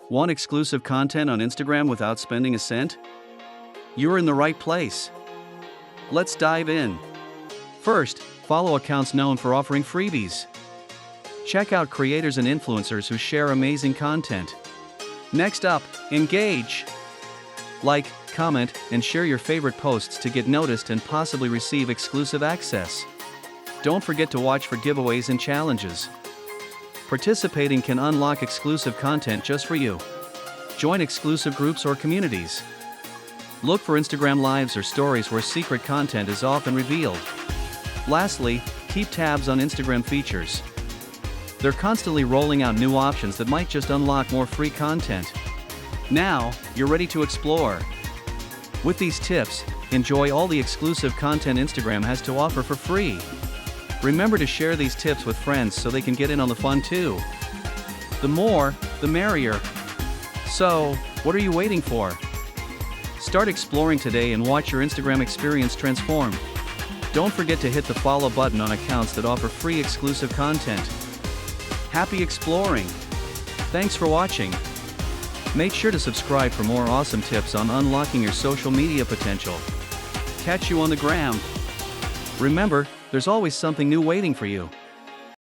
Want exclusive content on Instagram without spending a cent? You're in the right place. Let's dive in. First, follow accounts known for offering freebies. Check out creators and influencers who share amazing content. Next up, engage. Like, comment, and share your favorite posts to get noticed and possibly receive exclusive access. Don't forget to watch for giveaways and challenges. Participating can unlock exclusive content just for you. Join exclusive groups or communities. Look for Instagram lives or stories where secret content is often revealed. Lastly, keep tabs on Instagram features. They're constantly rolling out new options that might just unlock more free content. Now, you're ready to explore. With these tips, enjoy all the exclusive content Instagram has to offer for free. Remember to share these tips with friends so they can get in on the fun too. The more, the merrier. So, what are you waiting for? Start exploring today and watch your Instagram experience transform. Don't forget to hit the follow button on accounts that offer free exclusive content. Happy exploring! Thanks for watching. Make sure to subscribe for more awesome tips on unlocking your social media potential. Catch you on the gram. Remember, there's always something new waiting for you.